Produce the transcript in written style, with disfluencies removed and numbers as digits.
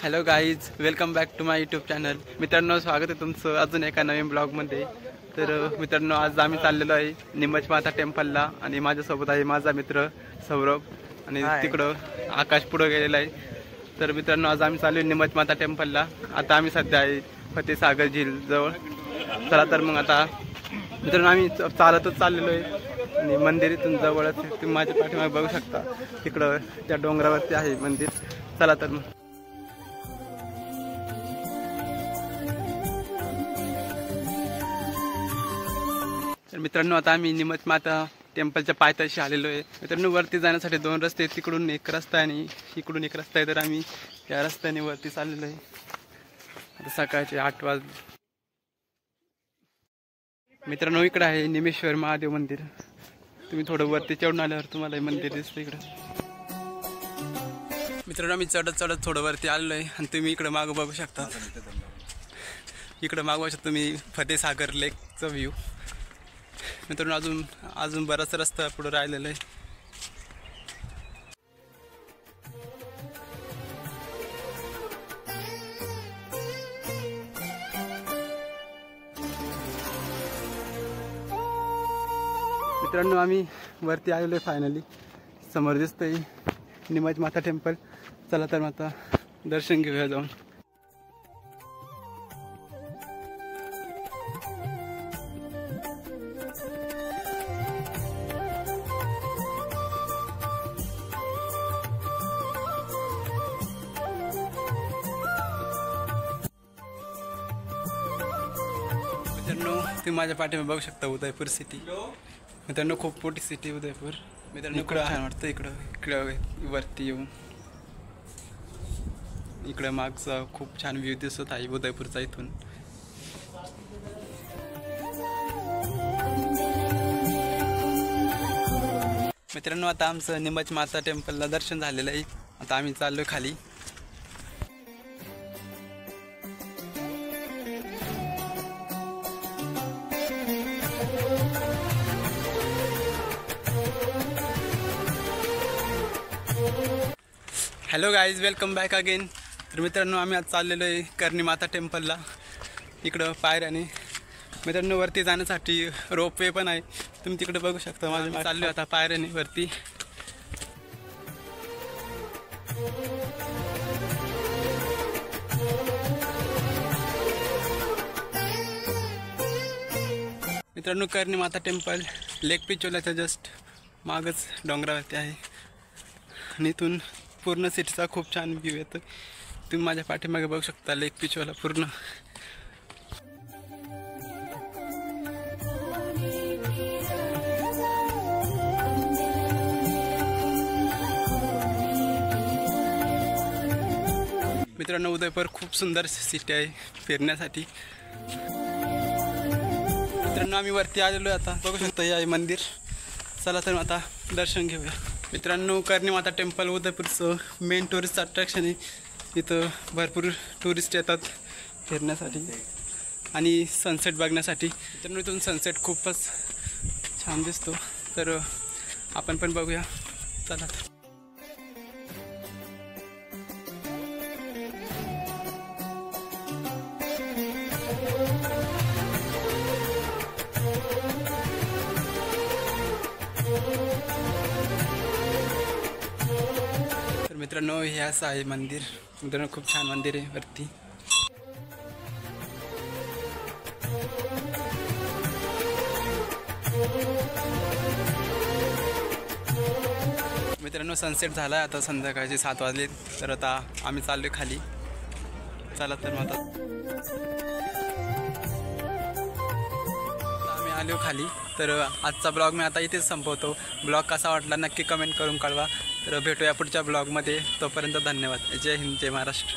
Hello guys, welcome back to my YouTube channel. मित्रांनो, स्वागत आहे तुमचं अजून एका नवीन ब्लॉगमध्ये. तर मित्रांनो, आज आम्ही चाललेलो आहे निमच माता टेम्पलला आणि माझ्यासोबत आहे माझा मित्र सौरभ आणि तिकडं आकाश पुढं गेलेला आहे. तर मित्रांनो, आज आम्ही चाललो निमच माता टेम्पलला. आता आम्ही सध्या आहे फतेसागर झील जवळ. चला तर मग आता मित्रांनो आम्ही चालतच चाललेलो आहे आणि मंदिर इथून जवळच. तुम्ही माझ्या पाठीमागे बघू शकता, तिकडं त्या डोंगरावरती आहे मंदिर. चला तर मग. तर मित्रांनो, आता आम्ही निमच माता टेम्पलच्या पायथ्याशी आलेलो आहे. मित्रांनो, वरती जाण्यासाठी दोन रस्ते आहेत. तिकडून एक रस्ता आणि इकडून एक रस्ता आहे. तर आम्ही या रस्त्याने वरती चाललेलो आहे. आता सकाळचे 8 वाजले. मित्रांनो, इकडे आहे निमेश्वर महादेव मंदिर. तुम्ही थोडं वरती चढून आल्यावर तुम्हाला हे मंदिर दिसतं इकडं. मित्रांनो, आम्ही चढत थोडं वरती आलेलो आहे आणि तुम्ही इकडं मागं बघू शकता. इकडं मागू शकता तुम्ही फतेसागर लेकचा व्ह्यू. मित्रांनो, अजून बराच रस्ता पुढे राहिलेला आहे. मित्रांनो, आम्ही वरती आलेलो आहे फायनली. समोर दिसतंय निमच माता टेम्पल. चला तर मग आता दर्शन घेऊया जाऊन. मित्रांनो, तुम्ही माझ्या पाठीमागे बघू शकता उदयपूर सिटी. मित्रांनो, खूप मोठी सिटी उदयपूर. मित्रांनो, इकडं आहे वाटतं. इकडं वरती येऊन इकडं मागचा खूप छान व्ह्यू दिसत आहे उदयपूरचा इथून. मित्रांनो, आता आमचं निमच माता टेम्पलला दर्शन झालेलं आहे. आता आम्ही चाललोय खाली. Hello guys, welcome back again. तर मित्रांनो, आम्ही आज चाललेलो आहे करणी माता टेम्पलला. इकडं पायऱ्याने. मित्रांनो, वरती जाण्यासाठी रोपवे पण आहे. तुम्ही तिकडे बघू शकता. माझं चाललो आता पायऱ्याने वरती. मित्रांनो, करणी माता टेम्पल लेक पिचोल्याच्या जस्ट मागच डोंगरावरती आहे आणि इथून पूर्ण सिटीचा खूप छान व्ह्यू येतो. तुम्ही माझ्या पाठीमागे बघू शकता लेक पिचोला पूर्ण. मित्रांनो, उदयपूर खूप सुंदर सिटी आहे फिरण्यासाठी. मित्रांनो, आम्ही वरती आलेलो आहे. आता बघू शकता हे आहे मंदिर. चला तर आता दर्शन घेऊया. मित्रांनो, Karni Mata temple उदयपूरचं main tourist attraction आहे. इथं भरपूर टुरिस्ट येतात फिरण्यासाठी आणि सनसेट बघण्यासाठी. मित्रांनो, इथून सनसेट खूपच छान दिसतो. तर आपण पण बघूया. चला तर. मित्रांनो, हे असं आहे मंदिर. मित्रांनो, खूप छान मंदिर आहे वरती. मित्रांनो, सनसेट झाला. आता संध्याकाळचे 7 वाजले. तर आता आम्ही चाललोय खाली. चला तर मग आता आम्ही आलो खाली. तर आजचा ब्लॉग मी आता इथेच संपवतो. ब्लॉग कसा वाटला नक्की कमेंट करून कळवा. तर भेटूया पुढच्या ब्लॉगमध्ये. तोपर्यंत धन्यवाद. जय हिंद, जय महाराष्ट्र.